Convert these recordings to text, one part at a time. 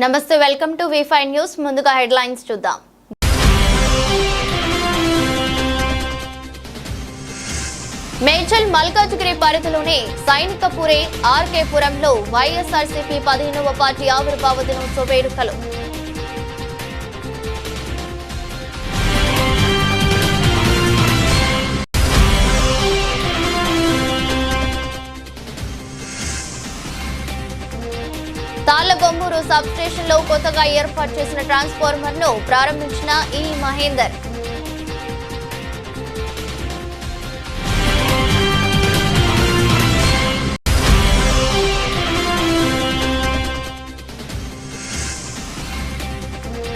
నమస్తే, welcome to వి5 news. ముందుగా headlines చూద్దాం. మేడ్చల్ మల్కాజ్గిరి పరిధిలోని సైనికపురి ఆర్కేపురంలో వైఎస్ఆర్సీపీ 15వ పార్టీ ఆవిర్భావ దినోత్సవ వేడుకలు. తాళ్లగొమ్మూరు సబ్ స్టేషన్ లో కొత్తగా ఏర్పాటు చేసిన ట్రాన్స్ఫార్మర్ ను ప్రారంభించిన ఈ మహేందర్.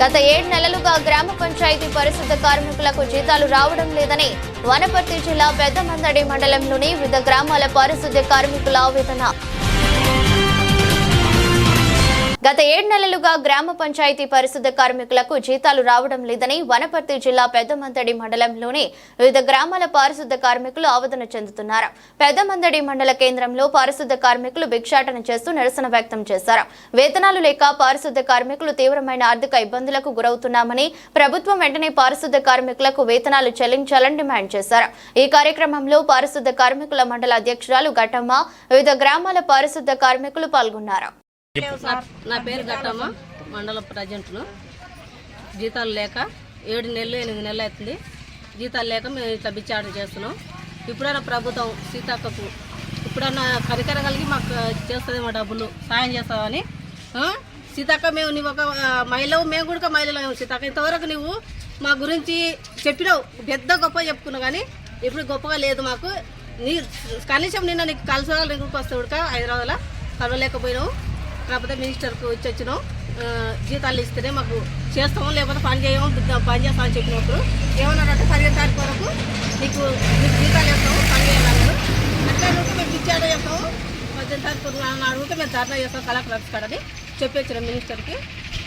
గత 7 నెలలుగా గ్రామ పంచాయతీ పరిశుద్ధ కార్మికులకు జీతాలు రావడం లేదని వనపర్తి జిల్లా పెద్దమందడి మండలంలోని వివిధ గ్రామాల పారిశుద్ధ్య కార్మికుల ఆవేదన. గత 7 నెలలుగా గ్రామ పంచాయతీ పరిశుద్ధ కార్మికులకు జీతాలు రావడం లేదని వనపర్తి జిల్లా పెద్దమందడి మండలంలోని వివిధ గ్రామాల పారిశుద్ధ కార్మికులు ఆవేదన చెందుతున్నారు. పెద్దమందడి మండల కేంద్రంలో పారిశుద్ధ కార్మికులు భిక్షాటన చేస్తూ నిరసన వ్యక్తం చేశారు. వేతనాలు లేక పారిశుద్ధ కార్మికులు తీవ్రమైన ఆర్థిక ఇబ్బందులకు గురవుతున్నామని, ప్రభుత్వం వెంటనే పారిశుద్ధ కార్మికులకు వేతనాలు చెల్లించాలని డిమాండ్ చేశారు. ఈ కార్యక్రమంలో పారిశుద్ధ కార్మికుల మండల అధ్యక్షురాలు గట్టమ్మ, వివిధ గ్రామాల పారిశుద్ధ కార్మికులు పాల్గొన్నారు. నా పేరు గట్టమ్మ, మండల ప్రజెంట్ను. జీతాలు లేక 7 నెలలు 8 నెలలు అవుతుంది. జీతాలు లేక మేము ఇట్లా బిచ్చాటం చేస్తున్నాం. ఇప్పుడైనా ప్రభుత్వం సీతక్కకు ఇప్పుడైనా కనికర కలిగి మాకు చేస్తుందేమో, డబ్బులు సాయం చేస్తామని. సీతక్క, మేము నువ్వు ఒక మహిళవు, మేము కూడా మహిళలు. సీతక్క, ఇంతవరకు నువ్వు మా గురించి చెప్పినావు, పెద్ద గొప్ప చెప్పుకున్నావు, కానీ ఇప్పుడు గొప్పగా లేదు మాకు. నీ కనీసం నిన్న నీకు కలసాలు వస్తే కూడా హైదరాబాద్లో కలవలేకపోయినావు. కాకపోతే మినిస్టర్కు వచ్చినాం, జీతాలు ఇస్తేనే మాకు చేస్తాము, లేకపోతే పని చేయము, పని చేస్తామని చెప్పినప్పుడు ఏమన్నారంటే 15 తారీఖు వరకు నీకు జీతాలు వేస్తాము, పని చేయాలన్నారు. అట్లా అడిగితే మేము బిచ్చాడ చేస్తాము, 15 తారీఖు అడిగితే మేము ధర్నా చేస్తాం కలెక్టర్ ఆఫీస్ కాడని చెప్పొచ్చినాం మినిస్టర్కి.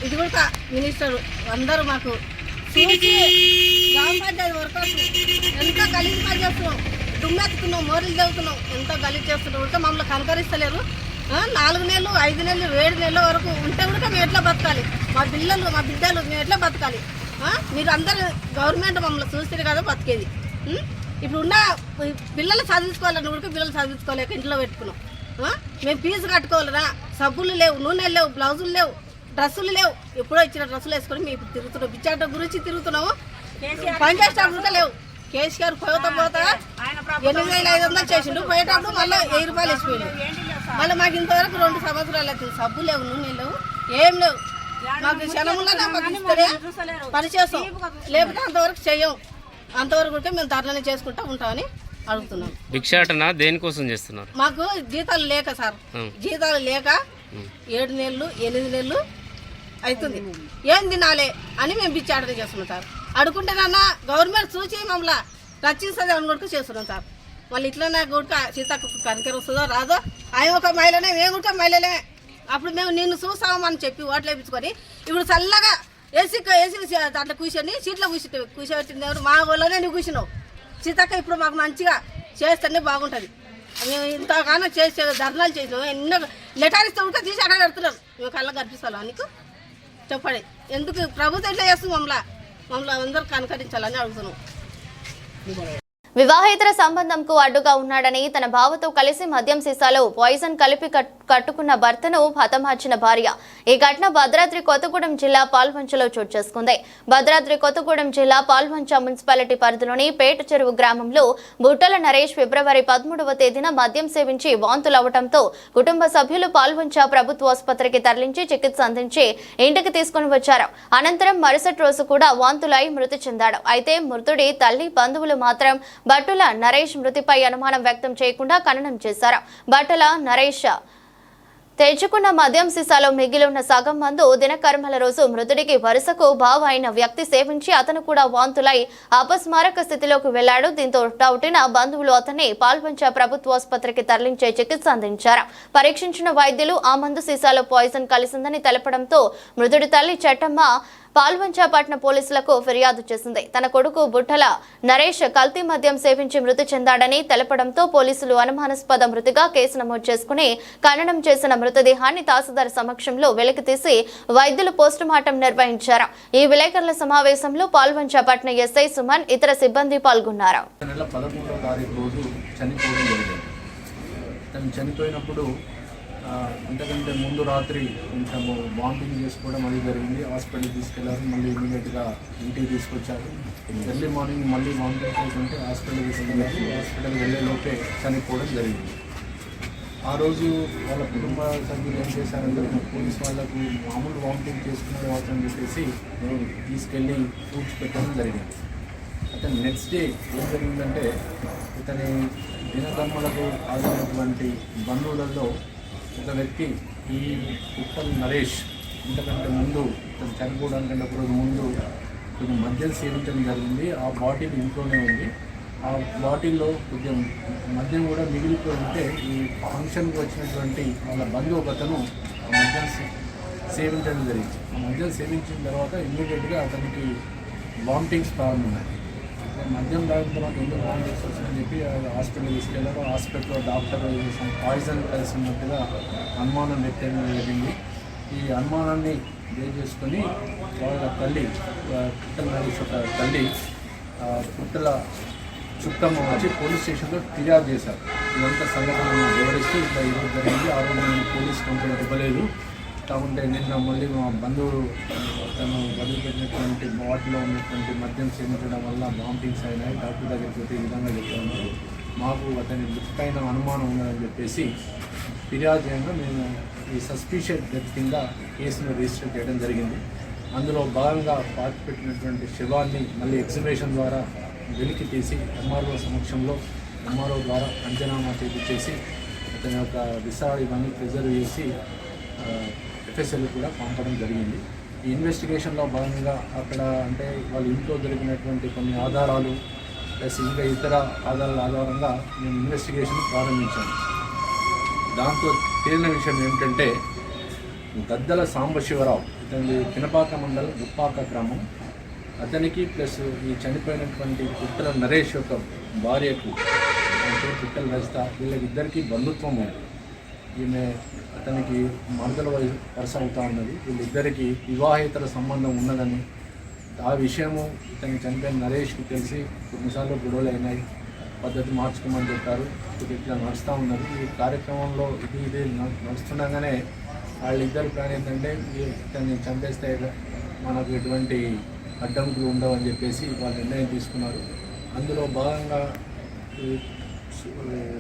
ఇది కూడా మినిస్టర్ అందరూ మాకు చూసి గ్రామ పంచాయతీ వరకు ఎంతో గలీజ్ పని చేస్తున్నాం, దుమ్మెత్తుతున్నాం, మోరీలు చదువుతున్నాం, ఎంతో గలీజ్ చేస్తున్నాం. కూడా మమ్మల్ని కనకరిస్తలేరు. 4 నెలలు 5 నెలలు 7 నెలల వరకు ఉంటే కూడా మేము ఎట్లా బతకాలి? మా పిల్లలు మా బిడ్డలు మేము ఎట్లా బతకాలి? మీరు అందరూ గవర్నమెంట్ మమ్మల్ని చూస్తే కదా బతికేది. ఇప్పుడు ఉన్న పిల్లలు చదివించుకోవాలని కూడా పిల్లలు చదివించుకోలేక ఇంట్లో పెట్టుకున్నాం. మేము ఫీజు కట్టుకోవాలరా, సబ్బులు లేవు, నూనెలు లేవు, బ్లౌజులు లేవు, డ్రెస్సులు లేవు. ఎప్పుడో ఇచ్చిన డ్రెస్సులు వేసుకొని మేము ఇప్పుడు తిరుగుతున్నాం, బిచ్చాట గురించి తిరుగుతున్నాము. పని చేసేటప్పుడు కూడా లేవు. కేసీఆర్ పోతా 8,500 చేసిండు, పోయేటప్పుడు మళ్ళీ 1000 రూపాయలు వేసిపోయిండు. మళ్ళీ మాకు ఇంతవరకు 2 సంవత్సరాలు అవుతుంది. సబ్బు లేవు, నూనె లేవు, ఏం లేవు. మాకు క్షణంలోనే మాకు ఇస్తే పని చేస్తాం, లేకపోతే అంతవరకు చెయ్యం. అంతవరకు ఉంటే మేము ధరలనే చేసుకుంటా ఉంటామని అడుగుతున్నాం. భిక్షాటన దేనికోసం చేస్తున్నారు? మాకు జీతాలు లేక సార్, జీతాలు లేక 7 నెలలు 8 నెలలు అవుతుంది. ఏం తినాలి అని మేము బిచ్చాటన చేస్తున్నాం సార్. అడుగుంటేనన్నా గవర్నమెంట్ చూసి మమ్మల్ని రక్షిస్తుంది అని కూడా చేస్తున్నాం సార్. మళ్ళీ ఇట్లనే కూడా సీతకు కనికర వస్తుందో రాదో, ఆయన ఒక మహిళనే, మేము కూడా మహిళలే. అప్పుడు మేము నిన్ను చూస్తామని చెప్పి ఓట్లు వేయించుకొని ఇప్పుడు చల్లగా ఏసీ దాంట్లో కూర్చొని సీట్లో కూర్చోబెట్టింది ఎవరు? మా ఊళ్ళోనే నువ్వు కూర్చున్నావు సీతక్క. ఇప్పుడు మాకు మంచిగా చేస్తేనే బాగుంటుంది. మేము ఇంతగానో చేసే ధర్నాలు చేసినాం, ఎన్నో లెటర్ ఇస్తూ ఉంటే తీసి అక్కడ పెడుతున్నాం. మేము కళ్ళ కనిపిస్తాం నీకు చెప్పండి. ఎందుకు ప్రభుత్వం ఇట్లా చేస్తుంది? మమ్మల్ని అందరూ కనుకరించాలని అడుగుతున్నాం. వివాహేతర సంబంధంకు అడ్డుగా ఉన్నాడని తన బావతో కలిసి మద్యం సీసాలో పాయిజన్ కలిపి కట్టుకున్న భర్తను హతమార్చిన భార్య. ఈ ఘటన భద్రాద్రి కొత్తగూడెం జిల్లా పాల్వంచలో చోటు చేసుకుంది. భద్రాద్రి కొత్తగూడెం జిల్లా పాల్వంచ మున్సిపాలిటీ పరిధిలోని పేట చెరువు గ్రామంలో బుట్టల నరేష్ ఫిబ్రవరి 13వ తేదీన మద్యం సేవించి వాంతులవ్వడంతో కుటుంబ సభ్యులు పాల్వంచ ప్రభుత్వ ఆసుపత్రికి తరలించి చికిత్స అందించి ఇంటికి తీసుకుని వచ్చారు. అనంతరం మరుసటి రోజు కూడా వాంతులై మృతి చెందాడు. అయితే మృతుడి తల్లి, బంధువులు మాత్రం బట్టుల నరేష్ మృతిపై అనుమానం వ్యక్తం చేయకుండా ఖండనం చేశారు. బట్టల నరేష్ తెచ్చుకున్న మద్యం సీసాలో మిగిలి ఉన్న సగం మందు దినకర్మల రోజు మృతుడికి వరుసకు బావ అయిన వ్యక్తి సేవించి అతను కూడా వాంతులై అపస్మారక స్థితిలోకి వెళ్లాడు. దీంతో డౌటిన బంధువులు అతన్ని పాల్వంచ ప్రభుత్వ ఆసుపత్రికి తరలించే చికిత్స అందించారు. పరీక్షించిన వైద్యులు ఆ మందు సీసాలో పాయిజన్ కలిసిందని తెలపడంతో మృతుడి తల్లి చెట్టమ్మ పాల్వంచపట్నం పోలీసులకు ఫిర్యాదు చేసింది. తన కొడుకు బుట్టల నరేష్ కల్తీ మద్యం సేవించి మృతి చెందాడని తెలపడంతో పోలీసులు అనుమానాస్పద మృతిగా కేసు నమోదు చేసుకుని ఖననం చేసిన మృతదేహాన్ని తహసీల్దార్ సమక్షంలో వెలికితీసి వైద్యులు పోస్టుమార్టం నిర్వహించారు. ఈ విలేకరుల సమావేశంలో పాల్వంచపట్నం ఎస్ఐ సుమన్ ఇతర సిబ్బంది పాల్గొన్నారు. చనిపోయినప్పుడు అంతకంటే ముందు రాత్రి కొంచెము వామిటింగ్ చేసుకోవడం అది జరిగింది. హాస్పిటల్కి తీసుకెళ్లారు. మళ్ళీ ఇమీడియట్గా ఇంటికి తీసుకొచ్చారు. ఎర్లీ మార్నింగ్ మళ్ళీ వామిటింగ్ చేసుకుంటే హాస్పిటల్కి తీసుకెళ్ళారు. హాస్పిటల్కి వెళ్ళేలోపే చనిపోవడం జరిగింది. ఆ రోజు వాళ్ళ కుటుంబ సభ్యులు ఏం చేశారంటే పోలీస్ వాళ్ళకు మామూలు వామిటింగ్ చేసుకునే అవసరం చెప్పేసి తీసుకెళ్ళి ఫ్రూట్స్ పెట్టడం జరిగింది. అయితే నెక్స్ట్ డే ఏం జరిగిందంటే ఇతని దినకర్మలకు ఆగినటువంటి బంధువులలో ఒక వ్యక్తి ఈ ఉప్పల్ నరేష్ ఇంతకంటే ముందు ఇతను చనిపోవడానికంటే ఒక రోజు ముందు కొంచెం మద్యం సేవించడం జరిగింది. ఆ బాటిల్ ఇంట్లోనే ఉంది. ఆ బాటిల్లో కొంచెం మద్యం కూడా మిగిలిపోయి ఉంటే ఈ ఫంక్షన్కి వచ్చినటువంటి వాళ్ళ బంధువు ఒకతను ఆ మద్యం సేవించడం జరిగింది. ఆ మద్యం సేవించిన తర్వాత ఇమ్మీడియట్గా అతనికి వామిటింగ్స్ ప్రారంభమయ్యాయి. మద్యం తాగిన తర్వాత ఎందుకు వామిటింగ్స్ వస్తుందని చెప్పి హాస్పిటల్ తీసుకెళ్లారు. హాస్పిటల్లో డాక్టర్ పాయిజన్ కలిసి ఉన్నట్టుగా అనుమానం వ్యక్తం జరిగింది. ఈ అనుమానాన్ని బేస్ చేసుకొని వాళ్ళ తల్లి పుట్టల నరేష్ ఒక తల్లి పుట్టల చుట్టమ్మ వచ్చి పోలీస్ స్టేషన్లో ఫిర్యాదు చేశారు. ఇదంతా సంఘటన వివరిస్తూ ఇట్లా ఈరోజు జరిగింది. ఆ రోజు నేను పోలీస్ కంప్లైంట్ ఇవ్వలేదు. కాకుంటే నిన్న మళ్ళీ మా బంధువులు తను వదిలిపెట్టినటువంటి బాటిల్లో ఉన్నటువంటి మద్యం సేవించడం వల్ల వామిటింగ్స్ అయినాయి. డాక్టర్ దగ్గరికి పోతే ఈ విధంగా చెప్పాము. మాకు అతని మృతి పైన అనుమానం ఉన్నదని చెప్పేసి ఫిర్యాదు చేయగా మేము ఈ సస్పిషియస్ డెత్ కింద కేసును రిజిస్టర్ చేయడం జరిగింది. అందులో భాగంగా పాతిపెట్టినటువంటి శవాన్ని మళ్ళీ ఎగ్జిబిషన్ ద్వారా వెలికి తీసి ఎంఆర్ఓ సమక్షంలో ఎంఆర్ఓ ద్వారా పంచనామా చేసి అతని యొక్క విసా ఇవన్నీ ప్రిజర్వ్ చేసి ఎఫ్ఎస్ఎల్ కూడా పంపడం జరిగింది. ఈ ఇన్వెస్టిగేషన్లో భాగంగా అక్కడ అంటే వాళ్ళ ఇంట్లో దొరికినటువంటి కొన్ని ఆధారాలు ప్లస్ ఇంకా ఇతర ఆధారాల ఆధారంగా మేము ఇన్వెస్టిగేషన్ ప్రారంభించాము. దాంతో తేలిన విషయం ఏమిటంటే గద్దల సాంబశివరావు ఇతని పినపాక మండలం ఉప్పాక గ్రామం. అతనికి ప్లస్ ఈ చనిపోయినటువంటి పుట్టల నరేష్ యొక్క భార్యకు అంటే పుట్టల రజిత వీళ్ళకిద్దరికీ బంధుత్వం ఉంది. ఈమె అతనికి మరదల వరుస అవుతా ఉన్నది. వీళ్ళిద్దరికీ వివాహేతర సంబంధం ఉన్నదని ఆ విషయము ఇతని చనిపోయిన నరేష్కి తెలిసి కొన్నిసార్లు గొడవలు అయినాయి. పద్ధతి మార్చుకోమని చెప్పారు. ఇట్లా నడుస్తూ ఉన్నది. ఈ కార్యక్రమంలో ఇది నడుస్తుండగానే వాళ్ళిద్దరు ప్లాన్ ఏంటంటే ఇతన్ని చంపేస్తే మనకు ఎటువంటి అడ్డంకులు ఉండవని చెప్పేసి వాళ్ళు నిర్ణయం తీసుకున్నారు. అందులో భాగంగా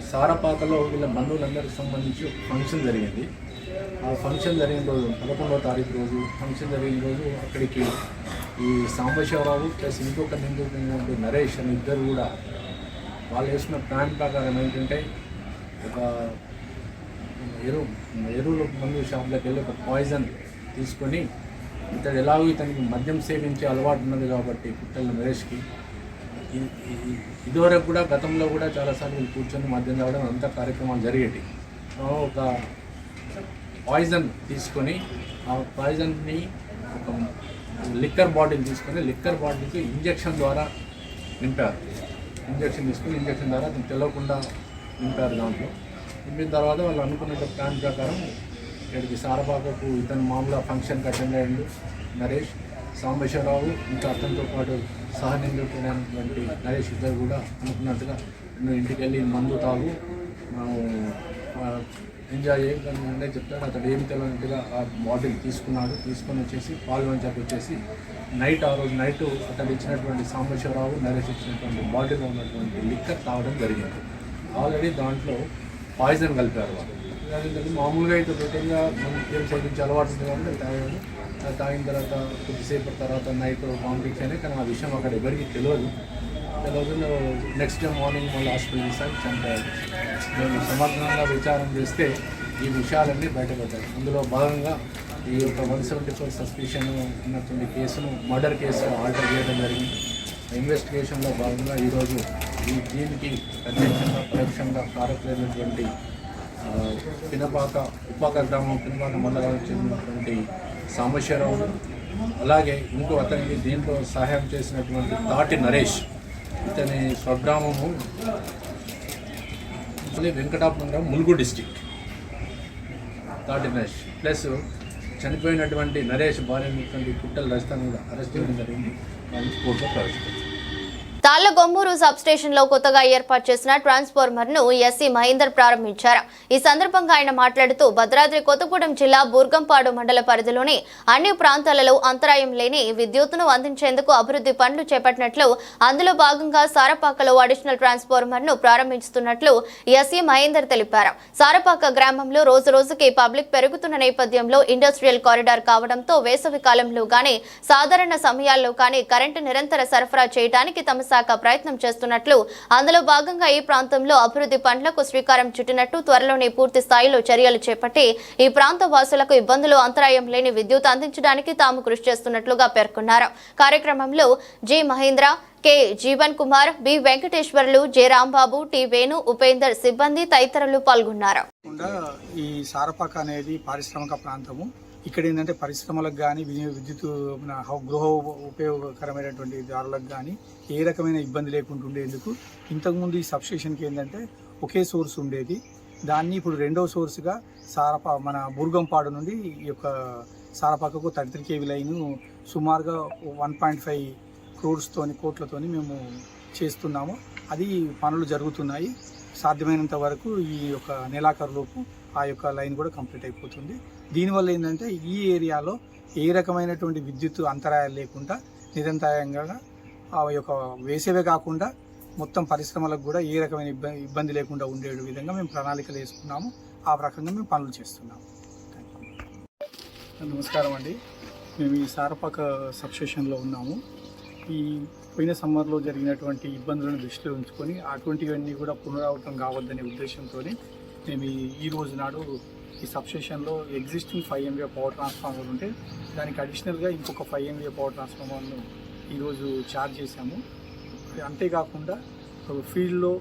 సారపాకలో వీళ్ళ బంధువులందరికీ సంబంధించి ఒక ఫంక్షన్ జరిగింది. ఆ ఫంక్షన్ జరిగిన రోజు 11వ తారీఖు రోజు ఫంక్షన్ జరిగిన రోజు అక్కడికి ఈ సాంబశివరావు ప్లస్ ఇంకొక నిందితుడు నరేష్ అని ఇద్దరు కూడా వాళ్ళు వేసిన ప్లాన్ ప్రకారం ఏంటంటే ఒక ఎరువుల మందు షాప్లోకి వెళ్ళి ఒక పాయిజన్ తీసుకొని ఇతడు ఎలాగో ఇతనికి మద్యం సేవించే అలవాటు ఉన్నది కాబట్టి పుట్టల నరేష్కి ఇదివరకు కూడా గతంలో కూడా చాలాసార్లు వీళ్ళు కూర్చొని మద్యం తాగడం అంత కార్యక్రమాలు జరిగేవి. ఒక పాయిజన్ తీసుకొని ఆ పాయిజన్ని ఒక లిక్కర్ బాటిల్ తీసుకొని లిక్కర్ బాటిల్కి ఇంజెక్షన్ ద్వారా నింపారు. ఇంజెక్షన్ తీసుకొని ఇంజెక్షన్ ద్వారా అతను తెలియకుండా నింపారు. దాంట్లో నింపిన తర్వాత వాళ్ళు అనుకున్న ప్లాన్ ప్రకారం ఇక్కడికి సారపాకకు ఇతను మామూలుగా ఫంక్షన్కి అటెండ్ అయ్యిండు నరేష్. సాంబశివరావు ఇంకా అతనితో పాటు సహనిందుతున్నటువంటి నరేష్ ఇద్దరు కూడా అనుకున్నట్టుగా నువ్వు ఇంటికి వెళ్ళి మందు తాగు మనం ఎంజాయ్ చేయకుండా చెప్తాడు. అతడు ఏమి తెలియనట్టుగా ఆ బాటిల్ తీసుకున్నాడు. తీసుకొని వచ్చేసి పాల్వంచాకు వచ్చేసి నైట్ ఆ రోజు నైట్ అతడు ఇచ్చినటువంటి సాంబశివరావు నరేష్ ఇచ్చినటువంటి బాటిల్లో ఉన్నటువంటి లిక్కర్ తాగడం జరిగింది. ఆల్రెడీ దాంట్లో పాయిజన్ కలిపారు వాళ్ళు. మామూలుగా అయితే రొటీన్గా మనం సేవించే అలవాటు ఉంది కాబట్టి తాగాడు. తాగిన తర్వాత కొద్దిసేపటి తర్వాత నైట్ వామిటింగ్స్ అయినాయి. కానీ ఆ విషయం అక్కడ ఎవరికి తెలియదు. నెక్స్ట్ డే మార్నింగ్ మళ్ళీ హాస్పిటల్ తీసారి చంపారు. మేము సమర్థనంగా విచారం చేస్తే ఈ విషయాలన్నీ బయటపడ్డాయి. అందులో భాగంగా ఈ యొక్క 174 సస్పిషన్ ఉన్నటువంటి కేసును మర్డర్ కేసుగా ఆల్టర్ చేయడం జరిగింది. ఇన్వెస్టిగేషన్లో భాగంగా ఈరోజు దీనికి ప్రత్యక్షంగా పరోక్షంగా కారకులైనటువంటి ఉప్పాక గ్రామం పినపాక మండలానికి చెందినటువంటి సాంబశివరావు అలాగే ఇంకో అతనికి దీంట్లో సహాయం చేసినటువంటి తాటి నరేష్, ఇతని స్వగ్రామము వెంకటాపురం ములుగు డిస్టిక్. తాటి నరేష్ ప్లస్ చనిపోయినటువంటి నరేష్ భార్య కుట్టల రజితను కూడా అరెస్ట్ చేయడం జరిగింది. కోర్టులో ప్రవేశపెట్టింది. తాళ్లగొమ్మూరు సబ్ స్టేషన్ లో కొత్తగా ఏర్పాటు చేసిన ట్రాన్స్ఫార్మర్ ను ఎస్సీ మహేందర్ ప్రారంభించారు. ఈ సందర్భంగా ఆయన మాట్లాడుతూ భద్రాద్రి కొత్తగూడెం జిల్లా బూర్గంపాడు మండల పరిధిలోని అన్ని ప్రాంతాలలో అంతరాయం లేని విద్యుత్తును అందించేందుకు అభివృద్ధి పనులు చేపట్టినట్లు, అందులో భాగంగా సారపాకలో అడిషనల్ ట్రాన్స్ఫార్మర్ ను ప్రారంభిస్తున్నట్లు ఎస్సీ మహేందర్ తెలిపారు. సారపాక గ్రామంలో రోజు రోజుకి పబ్లిక్ పెరుగుతున్న నేపథ్యంలో ఇండస్ట్రియల్ కారిడార్ కావడంతో వేసవి కాలంలో గానీ సాధారణ సమయాల్లో కానీ కరెంటు నిరంతర సరఫరా చేయడానికి తమ శాఖ ప్రయత్నం చేస్తున్నట్లు, అందులో భాగంగా ఈ ప్రాంతంలో అభివృద్ధి పనులకు శ్రీకారం చుట్టినట్టు, త్వరలోనే పూర్తి స్థాయిలో చర్యలు చేపట్టి ఈ ప్రాంత వాసులకు ఇబ్బందులు అంతరాయం లేని విద్యుత్ అందించడానికి తాము కృషి చేస్తున్నట్లుగా పేర్కొన్నారు. కార్యక్రమంలో G Mahendra, K Jeevan Kumar, B Venkateswarlu, J Rambabu, T Venu, Upender, సిబ్బంది తదితరులు పాల్గొన్నారు. ఈ సారపాక అనేది పారిశ్రామిక ప్రాంతము. ఇక్కడ ఏంటంటే పరిశ్రమలకు కానీ విద్యుత్ గృహ ఉపయోగకరమైనటువంటి దారులకు కానీ ఏ రకమైన ఇబ్బంది లేకుండా ఉండేందుకు ఇంతకుముందు ఈ సబ్స్టేషన్కి ఏంటంటే ఒకే సోర్స్ ఉండేది. దాన్ని ఇప్పుడు రెండో సోర్స్గా మన బూర్గంపాడు నుండి ఈ యొక్క సారపాకకు 33 kV లైను సుమారుగా 1.5 కోట్లతోని మేము చేస్తున్నాము. అది పనులు జరుగుతున్నాయి. సాధ్యమైనంత వరకు ఈ యొక్క నెలాఖరులోపు ఆ యొక్క లైన్ కూడా కంప్లీట్ అయిపోతుంది. దీనివల్ల ఏంటంటే ఈ ఏరియాలో ఏ రకమైనటువంటి విద్యుత్ అంతరాయాలు లేకుండా నిరంతరాయంగా ఆ యొక్క వేసేవే కాకుండా మొత్తం పరిశ్రమలకు కూడా ఏ రకమైన ఇబ్బంది లేకుండా ఉండే విధంగా మేము ప్రణాళికలు వేసుకున్నాము. ఆ రకంగా మేము పనులు చేస్తున్నాము. నమస్కారం అండి. మేము ఈ సారపాక సబ్స్టేషన్లో ఉన్నాము. ఈ పోయిన సమ్మర్లో జరిగినటువంటి ఇబ్బందులను దృష్టిలో ఉంచుకొని అటువంటివన్నీ కూడా పునరావృతం కావద్దనే ఉద్దేశంతో మేము ఈ రోజు నాడు ఈ సబ్స్టేషన్లో ఎగ్జిస్టింగ్ 5 MVA పవర్ ట్రాన్స్ఫార్మర్ ఉంటే దానికి అడిషనల్గా ఇంకొక 5 MVA పవర్ ట్రాన్స్ఫార్మర్ను ఈరోజు ఛార్జ్ చేశాము. అంతేకాకుండా ఫీల్డ్లో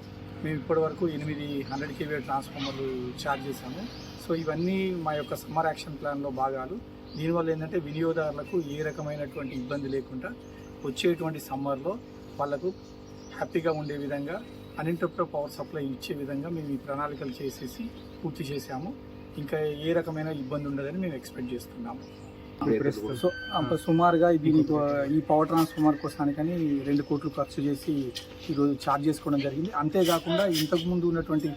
మేము ఇప్పటివరకు 8 100 kV ట్రాన్స్ఫార్మర్లు ఛార్జ్ చేశాము. సో ఇవన్నీ మా యొక్క సమ్మర్ యాక్షన్ ప్లాన్లో భాగాలు. దీనివల్ల ఏంటంటే వినియోగదారులకు ఏ రకమైనటువంటి ఇబ్బంది లేకుండా వచ్చేటువంటి సమ్మర్లో వాళ్ళకు హ్యాపీగా ఉండే విధంగా అన్ఇంటరప్టెడ్ పవర్ సప్లై ఇచ్చే విధంగా మేము ఈ ప్రణాళికలు చేసేసి పూర్తి చేశాము. ఇంకా ఏ రకమైన ఇబ్బంది ఉండదని మేము ఎక్స్పెక్ట్ చేస్తున్నాము. సో సుమారుగా దీనికి ఈ పవర్ ట్రాన్స్ఫార్మర్ కోసానికని 2 కోట్లు ఖర్చు చేసి ఈరోజు ఛార్జ్ చేసుకోవడం జరిగింది. అంతేకాకుండా ఇంతకుముందు ఉన్నటువంటి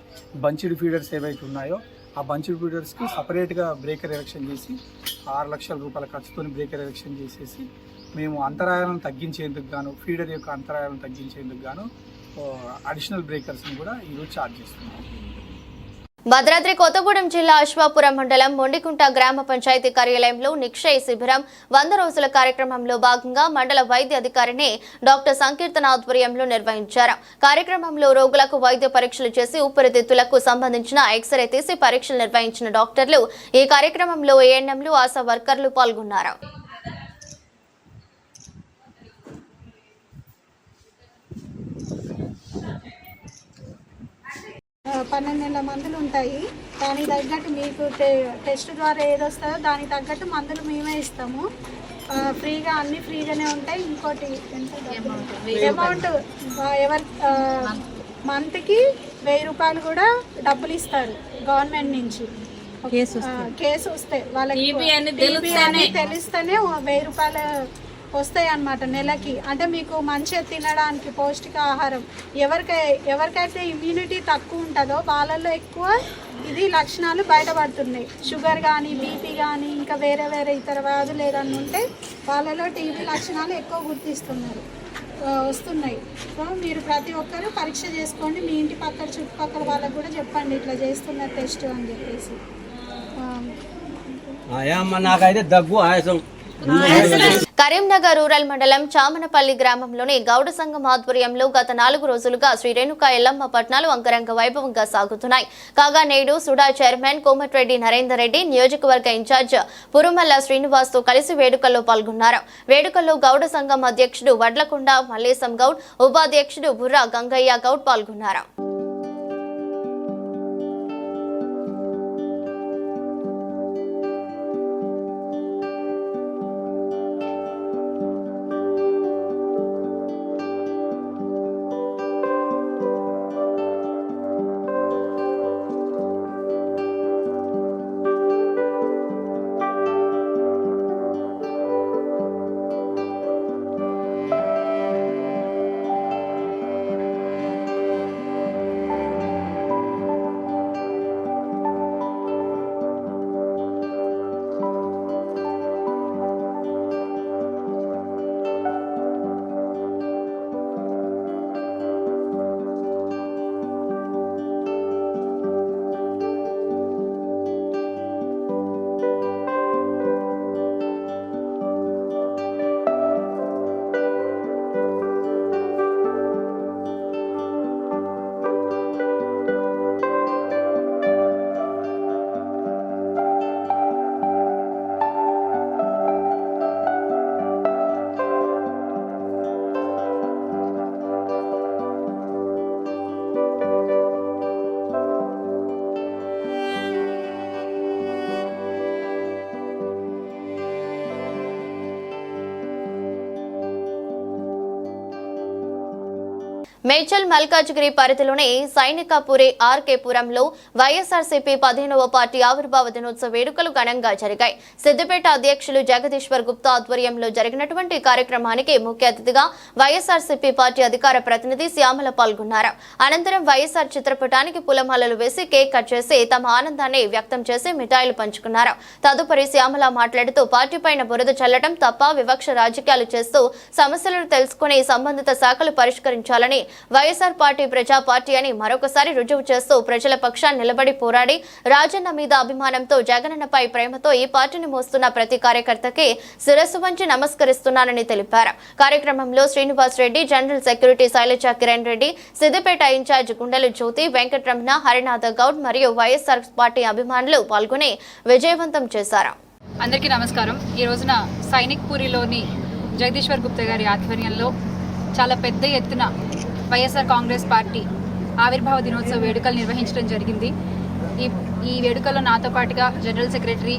బంచ్డ్ ఫీడర్స్ ఏవైతే ఉన్నాయో ఆ బంచ్డ్ ఫీడర్స్కి సపరేట్గా బ్రేకర్ ఎరెక్షన్ చేసి 6 లక్షల రూపాయల ఖర్చుతో బ్రేకర్ ఎరెక్షన్ చేసేసి మేము అంతరాయాలను తగ్గించేందుకు గాను, ఫీడర్ యొక్క అంతరాయాలను తగ్గించేందుకు గాను అడిషనల్ బ్రేకర్స్ని కూడా ఈరోజు ఛార్జ్ చేస్తున్నాము. భద్రాద్రి కొత్తగూడెం జిల్లా అశ్వాపురం మండలం మొండికుంట గ్రామ పంచాయతీ కార్యాలయంలో నిక్షయ శిబిరం 100 రోజుల కార్యక్రమంలో భాగంగా మండల వైద్య అధికారిని డాక్టర్ సంకీర్తన ఆధ్వర్యంలో నిర్వహించారు. కార్యక్రమంలో రోగులకు వైద్య పరీక్షలు చేసి ఊపిరితిత్తులకు సంబంధించిన ఎక్స్రే తీసి పరీక్షలు నిర్వహించిన డాక్టర్లు, ఈ కార్యక్రమంలో ఏఎన్ఎంలు, ఆశా వర్కర్లు పాల్గొన్నారు. 12 నెలల మందులు ఉంటాయి. దానికి తగ్గట్టు మీకు టెస్ట్ ద్వారా ఏదొస్తుందో దానికి తగ్గట్టు మందులు మేమే ఇస్తాము. ఫ్రీగా, అన్నీ ఫ్రీగానే ఉంటాయి. ఇంకోటి అమౌంట్ ఎవరి మంత్కి 1000 రూపాయలు కూడా డబ్బులు ఇస్తారు గవర్నమెంట్ నుంచి. కేసు వస్తే వాళ్ళకి తెలిస్తేనే 1000 రూపాయలు వస్తాయి అన్నమాట నెలకి. అంటే మీకు మంచిగా తినడానికి పౌష్టిక ఆహారం, ఎవరికైతే ఇమ్యూనిటీ తక్కువ ఉంటుందో వాళ్ళల్లో ఎక్కువ ఇది లక్షణాలు బయటపడుతున్నాయి. షుగర్ కానీ, బీపీ కానీ, ఇంకా వేరే ఇతర వ్యాధులు ఏదన్నా ఉంటే వాళ్ళలో టీబీ లక్షణాలు ఎక్కువ వస్తున్నాయి. సో మీరు ప్రతి ఒక్కరూ పరీక్ష చేసుకోండి. మీ ఇంటి పక్కన చుట్టుపక్కల వాళ్ళకు కూడా చెప్పండి ఇట్లా చేస్తున్న టెస్ట్ అని చెప్పేసి. నాకైతే దగ్గు, ఆయాసం. కరీంనగర్ రూరల్ మండలం చామనపల్లి గ్రామంలోని గౌడ సంఘం ఆధ్వర్యంలో గత 4 రోజులుగా శ్రీ రేణుకా ఎల్లమ్మ పట్నాలు అంగరంగ వైభవంగా సాగుతున్నాయి. కాగా నేడు సుడా చైర్మన్ కోమటిరెడ్డి నరేందర్ రెడ్డి, నియోజకవర్గ ఇన్ఛార్జ్ పురుమల్ల శ్రీనివాస్ తో కలిసి వేడుకల్లో పాల్గొన్నారు. వేడుకల్లో గౌడ సంఘం అధ్యక్షుడు వడ్లకొండ మల్లేశం గౌడ్, ఉపాధ్యక్షుడు బుర్రా గంగయ్య గౌడ్ పాల్గొన్నారు. మేడ్చల్ మల్కాజ్గిరి పరిధిలోని సైనికపురి ఆర్కేపురంలో వైఎస్ఆర్సీపీ 15వ పార్టీ ఆవిర్భావ దినోత్సవ వేడుకలు ఘనంగా జరిగాయి. సిద్దిపేట అధ్యక్షులు జగదీశ్వర్ గుప్తా ఆధ్వర్యంలో జరిగినటువంటి కార్యక్రమానికి ముఖ్య అతిథిగా వైఎస్ఆర్సీపీ పార్టీ అధికార ప్రతినిధి శ్యామల పాల్గొన్నారు. అనంతరం వైఎస్ఆర్ చిత్రపటానికి పూలమాలలు వేసి కేక్ కట్ చేసి తమ ఆనందాన్ని వ్యక్తం చేసి మిఠాయిలు పంచుకున్నారు. తదుపరి శ్యామల మాట్లాడుతూ పార్టీ పైన బురద చల్లడం తప్ప వివక్ష రాజకీయాలు చేస్తూ సమస్యలను తెలుసుకుని సంబంధిత శాఖలు పరిష్కరించాలని, వైఎస్ఆర్ పార్టీ ప్రజా పార్టీ అని మరొకసారి రుజువు చేస్తూ ప్రజల పక్షాన్ని నిలబడి పోరాడి రాజన్న మీద అభిమానంతో జగనన్నపై ప్రేమతో ఈ పార్టీని మోస్తున్న ప్రతి కార్యకర్తకి శిరస్సు వంచి నమస్కరిస్తున్నానని తెలిపారు. కార్యక్రమంలో Srinivas Reddy, general secretary Sailaja Kiran Reddy, Siddipet in charge Gundela Jyothi, Venkataramana, Harinatha Goud మరియు వైఎస్ఆర్ పార్టీ అభిమానులు పాల్గొని విజయవంతం చేశారు. అందరికీ నమస్కారం. ఈ రోజున సైనిక్పూరిలోని జగదీశ్వర్ గుప్తా గారి ఆధ్వర్యంలో చాలా పెద్ద ఎత్తున వైఎస్ఆర్ కాంగ్రెస్ పార్టీ ఆవిర్భావ దినోత్సవ వేడుకలు నిర్వహించడం జరిగింది. ఈ వేడుకల్లో నాతో పాటుగా జనరల్ సెక్రటరీ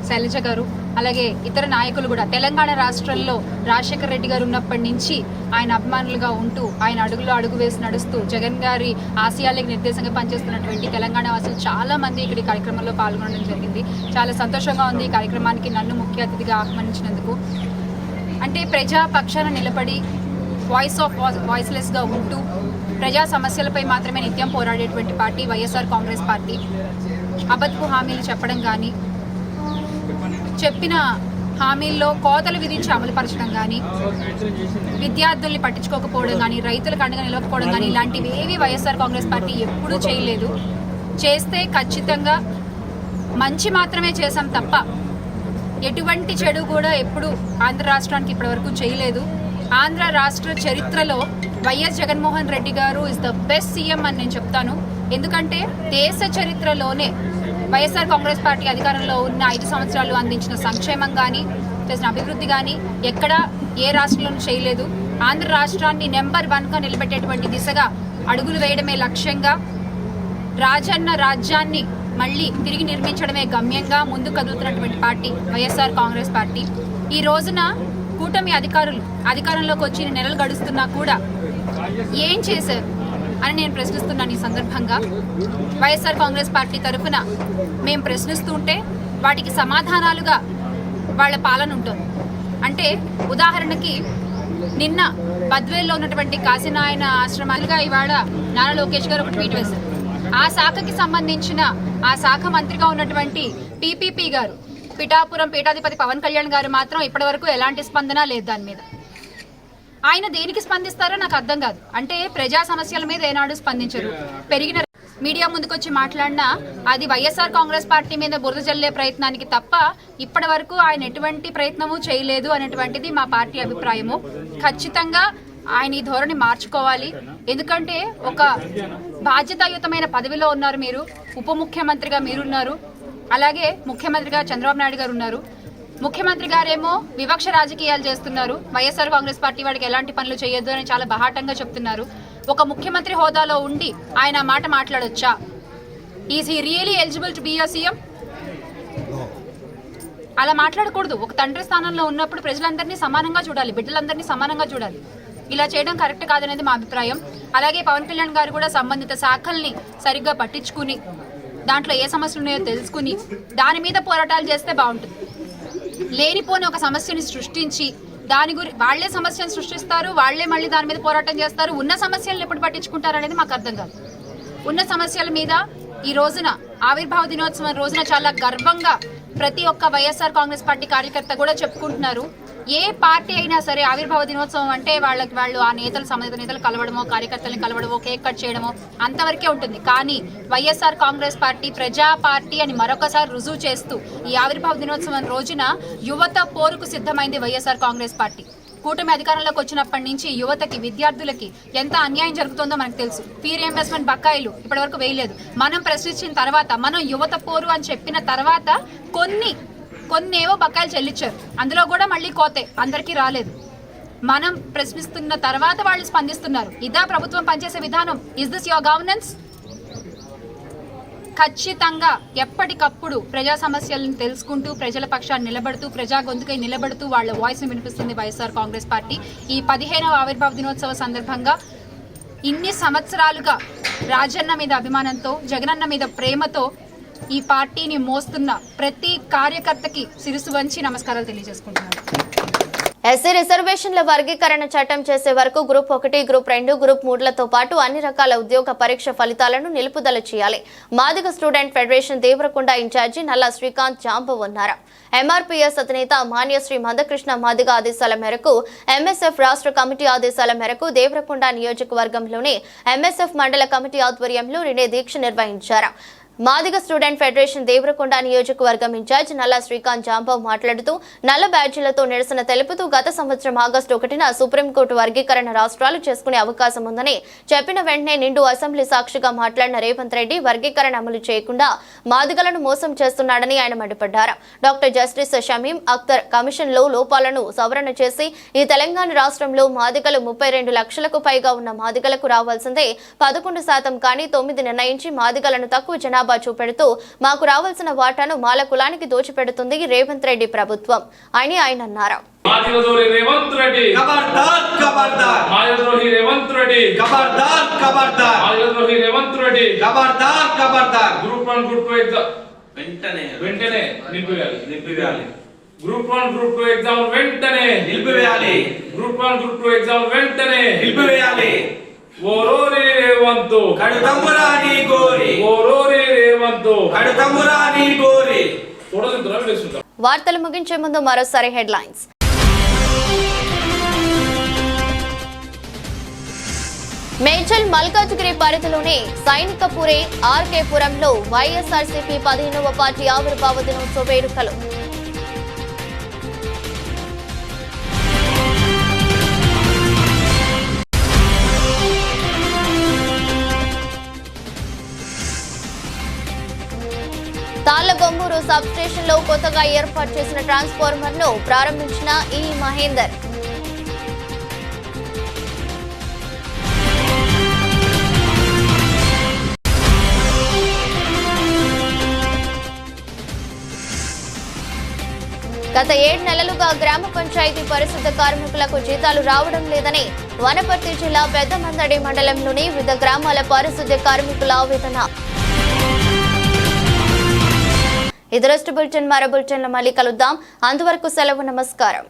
శైలజ గారు, అలాగే ఇతర నాయకులు కూడా తెలంగాణ రాష్ట్రంలో రాజశేఖర రెడ్డి గారు ఉన్నప్పటి నుంచి ఆయన అభిమానులుగా ఉంటూ ఆయన అడుగులో అడుగు వేసి నడుస్తూ జగన్ గారి ఆశయాలకు నిర్దేశంగా పనిచేస్తున్నటువంటి తెలంగాణ వాసులు చాలా మంది ఇక్కడ ఈ కార్యక్రమంలో పాల్గొనడం జరిగింది. చాలా సంతోషంగా ఉంది ఈ కార్యక్రమానికి నన్ను ముఖ్య అతిథిగా ఆహ్వానించినందుకు. అంటే ప్రజా పక్షాన నిలబడి వాయిస్లెస్గా ఉంటూ ప్రజా సమస్యలపై మాత్రమే నిత్యం పోరాడేటువంటి పార్టీ వైఎస్ఆర్ కాంగ్రెస్ పార్టీ. అబద్ధపు హామీలు చెప్పడం కానీ, చెప్పిన హామీల్లో కోతలు విధించి అమలుపరచడం కానీ, విద్యార్థుల్ని పట్టించుకోకపోవడం కానీ, రైతులకు అండగా నిలవకపోవడం కానీ ఇలాంటివి ఏవి వైఎస్ఆర్ కాంగ్రెస్ పార్టీ ఎప్పుడూ చేయలేదు. చేస్తే ఖచ్చితంగా మంచి మాత్రమే చేశాం తప్ప ఎటువంటి చెడు కూడా ఎప్పుడు ఆంధ్ర రాష్ట్రానికి ఇప్పటివరకు చేయలేదు. ఆంధ్ర రాష్ట్ర చరిత్రలో వైఎస్ జగన్మోహన్ రెడ్డి గారు ఇస్ ద బెస్ట్ సీఎం అని నేను చెప్తాను. ఎందుకంటే దేశ చరిత్రలోనే వైఎస్ఆర్ కాంగ్రెస్ పార్టీ అధికారంలో ఉన్న 5 సంవత్సరాలు అందించిన సంక్షేమం కానీ, చేసిన అభివృద్ధి కానీ ఎక్కడా ఏ రాష్ట్రంలోనూ చేయలేదు. ఆంధ్ర రాష్ట్రాన్ని నెంబర్ 1గా నిలబెట్టేటువంటి దిశగా అడుగులు వేయడమే లక్ష్యంగా, రాజన్న రాజ్యాన్ని మళ్ళీ తిరిగి నిర్మించడమే గమ్యంగా ముందు కదులుతున్నటువంటి పార్టీ వైఎస్ఆర్ కాంగ్రెస్ పార్టీ. ఈ రోజున కూటమి అధికారంలోకి వచ్చి నెలలు గడుస్తున్నా కూడా ఏం చేశారు అని నేను ప్రశ్నిస్తున్నాను. ఈ సందర్భంగా వైఎస్ఆర్ కాంగ్రెస్ పార్టీ తరఫున మేము ప్రశ్నిస్తుంటే వాటికి సమాధానాలుగా వాళ్ళ పాలన ఉంటుంది. అంటే ఉదాహరణకి నిన్న బద్వేల్లో ఉన్నటువంటి కాశీనాయన ఆశ్రమాలుగా ఇవాళ నారా లోకేష్ గారు ఒక ట్వీట్ వేశారు. ఆ శాఖకి సంబంధించిన ఆ శాఖ మంత్రిగా ఉన్నటువంటి పీపీపీ గారు, పిఠాపురం పీఠాధిపతి పవన్ కళ్యాణ్ గారు మాత్రం ఇప్పటివరకు ఎలాంటి స్పందన లేదు దాని మీద. ఆయన దేనికి స్పందిస్తారో నాకు అర్థం కాదు. అంటే ప్రజా సమస్యల మీద ఏనాడు స్పందించరు. పెరిగిన మీడియా ముందుకొచ్చి మాట్లాడినా అది వైఎస్ఆర్ కాంగ్రెస్ పార్టీ మీద బురద జల్లే ప్రయత్నానికి తప్ప ఇప్పటి వరకు ఆయన ఎటువంటి ప్రయత్నము చేయలేదు అనేటువంటిది మా పార్టీ అభిప్రాయము. ఖచ్చితంగా ఆయన ఈ ధోరణి మార్చుకోవాలి. ఎందుకంటే ఒక బాధ్యతాయుతమైన పదవిలో ఉన్నారు మీరు, ఉప ముఖ్యమంత్రిగా మీరున్నారు, అలాగే ముఖ్యమంత్రిగా చంద్రబాబు నాయుడు గారు ఉన్నారు. ముఖ్యమంత్రి గారేమో వివక్ష రాజకీయాలు చేస్తున్నారు, వైఎస్ఆర్ కాంగ్రెస్ పార్టీ వాడికి ఎలాంటి పనులు చేయొద్దు అని చాలా బాహాటంగా చెప్తున్నారు. ఒక ముఖ్యమంత్రి హోదాలో ఉండి ఆయన మాట మాట్లాడొచ్చా? Is he really eligible to be a CM? అలా మాట్లాడకూడదు. ఒక తండ్రి స్థానంలో ఉన్నప్పుడు ప్రజలందరినీ సమానంగా చూడాలి, బిడ్డలందరినీ సమానంగా చూడాలి. ఇలా చేయడం కరెక్ట్ కాదనేది మా అభిప్రాయం. అలాగే పవన్ కళ్యాణ్ గారు కూడా సంబంధిత శాఖల్ని సరిగ్గా పట్టించుకుని దాంట్లో ఏ సమస్యలు ఉన్నాయో తెలుసుకుని దాని మీద పోరాటాలు చేస్తే బాగుంటుంది. లేనిపోని ఒక సమస్యని సృష్టించి దాని వాళ్లే సమస్యను సృష్టిస్తారు, వాళ్లే మళ్ళీ దాని మీద పోరాటం చేస్తారు. ఉన్న సమస్యలను ఎప్పుడు పట్టించుకుంటారు అనేది మాకు అర్థం కాదు. ఉన్న సమస్యల మీద ఈ రోజున ఆవిర్భావ దినోత్సవం రోజున చాలా గర్వంగా ప్రతి ఒక్క వైఎస్ఆర్ కాంగ్రెస్ పార్టీ కార్యకర్త కూడా చెప్పుకుంటున్నారు. ఏ పార్టీ అయినా సరే ఆవిర్భావ దినోత్సవం అంటే వాళ్ళు ఆ సంబంధిత నేతలు కలవడమో, కార్యకర్తలను కలవడమో, కేక్ కట్ చేయడమో అంతవరకే ఉంటుంది. కానీ వైఎస్ఆర్ కాంగ్రెస్ పార్టీ ప్రజా పార్టీ అని మరొకసారి రుజువు చేస్తూ ఈ ఆవిర్భావ దినోత్సవం రోజున యువత పోరుకు సిద్ధమైంది వైఎస్ఆర్ కాంగ్రెస్ పార్టీ. కూటమి అధికారంలోకి వచ్చినప్పటి నుంచి యువతకి, విద్యార్థులకి ఎంత అన్యాయం జరుగుతుందో మనకు తెలుసు. ఫీ రీయింబర్స్మెంట్ బకాయిలు ఇప్పటివరకు వేయలేదు. మనం ప్రశ్నించిన తర్వాత, మనం యువత పోరు అని చెప్పిన తర్వాత కొన్నేవో బకాయిలు చెల్లించారు. అందులో కూడా మళ్ళీ కోతే, అందరికీ రాలేదు. మనం ప్రశ్నిస్తున్న తర్వాత వాళ్ళు స్పందిస్తున్నారు. ఇదా ప్రభుత్వం పనిచేసే విధానం? Is this your governance? ఖచ్చితంగా ఎప్పటికప్పుడు ప్రజా సమస్యలను తెలుసుకుంటూ ప్రజల పక్షాన్ని నిలబడుతూ ప్రజా గొంతుకై నిలబడుతూ వాళ్ళ వాయిస్ని వినిపిస్తుంది వైఎస్ఆర్ కాంగ్రెస్ పార్టీ. ఈ 15వ ఆవిర్భావ దినోత్సవ సందర్భంగా ఇన్ని సంవత్సరాలుగా రాజన్న మీద అభిమానంతో, జగనన్న మీద ప్రేమతో ఈ పార్టీని మోస్తున్న ప్రతి కార్యకర్తకి శిరసు వంచి నమస్కారాలు తెలియజేసుకుంటున్నాను. ఎస్సీ రిజర్వేషన్ల వర్గీకరణ చట్టం చేసే వరకు గ్రూప్ 1, గ్రూప్ 2, గ్రూప్ 3లతో పాటు అన్ని రకాల ఉద్యోగ పరీక్ష ఫలితాలను నిలుపుదల చేయాలి. Madiga student federation Devarakonda in charge Nalla Srikanth జాంబవ్ అన్నారు. ఎంఆర్పీఎస్ అధినేత మాన్యశ్రీ మందకృష్ణ మాదిగ ఆదేశాల మేరకు, ఎంఎస్ఎఫ్ రాష్ట్ర కమిటీ ఆదేశాల మేరకు దేవరకొండ నియోజకవర్గంలోని ఎంఎస్ఎఫ్ మండల కమిటీ ఆధ్వర్యంలో రిలే దీక్ష నిర్వహించారు. మాదిగ స్టూడెంట్ ఫెడరేషన్ దేవరకొండ నియోజకవర్గం ఇన్ఛార్జ్ నల్లా శ్రీకాంత్ జాంబవ్ మాట్లాడుతూ నల్ల బ్యాడ్జీలతో నిరసన తెలుపుతూ గత సంవత్సరం ఆగస్టు 1న సుప్రీంకోర్టు వర్గీకరణ రాష్ట్రాలు చేసుకునే అవకాశం ఉందని చెప్పిన వెంటనే నిండు అసెంబ్లీ సాక్షిగా మాట్లాడిన రేవంత్ రెడ్డి వర్గీకరణ అమలు చేయకుండా మాదిగలను మోసం చేస్తున్నాడని ఆయన మండిపడ్డారు. డాక్టర్ జస్టిస్ షమీం అఖ్తర్ కమిషన్లో లోపాలను సవరణ చేసి ఈ తెలంగాణ రాష్ట్రంలో మాదిగలు 32 లక్షలకు పైగా ఉన్న మాదిగలకు రావాల్సిందే 11% కానీ 9 నిర్ణయించి మాదిగలను తక్కువ జనాభా చూపెడుతూ మాకు రావాల్సిన వాటాను మాల కులానికి దోచిపెడుతుంది రేవంత్ రెడ్డి ప్రభుత్వం అని ఆయన అన్నారు. మాదిగదోరి రేవంత్ రెడ్డి ఖబర్దార్ ఖబర్దార్, మాదిగదోరి రేవంత్ రెడ్డి ఖబర్దార్ ఖబర్దార్, మాదిగదోరి రేవంత్ రెడ్డి ఖబర్దార్ ఖబర్దార్. గ్రూప్ 1 గ్రూప్ 2 ఎగ్జామ్ వెంటనే నిలిపివేయాలి. గ్రూప్ 1 గ్రూప్ 2 ఎగ్జామ్ వెంటనే నిలిపివేయాలి. గ్రూప్ 1 గ్రూప్ 2 ఎగ్జామ్ వెంటనే నిలిపివేయాలి. ఓరోరి రేవంతు కడుతమురాని గోరి, ఓరోరి రేవంతు కడుతమురాని గోరి. వార్తలు ముగించే ముందు మరోసారి హెడ్లైన్స్. మేడ్చల్ మల్కాజ్గిరి పరిధిలోని సైనికపురి ఆర్కేపురంలో వైఎస్ఆర్సీపీ 15వ పార్టీ ఆవిర్భావ దినోత్సవ వేడుకలు. తాళ్లగొమ్మూరు సబ్ స్టేషన్ లో కొత్తగా ఏర్పాటు చేసిన ట్రాన్స్ఫార్మర్ ను ప్రారంభించిన ఈ మహేందర్. గత 7 నెలలుగా గ్రామ పంచాయతీ పరిశుద్ధ కార్మికులకు జీతాలు రావడం లేదని వనపర్తి జిల్లా పెద్దమందడి మండలంలోని వివిధ గ్రామాల పారిశుద్ధ్య కార్మికుల ఆవేదన. ఇది రెస్ట్ బులెటిన్. మరో బులెటిన్లో మళ్ళీ కలుద్దాం. అంతవరకు సెలవు. నమస్కారం.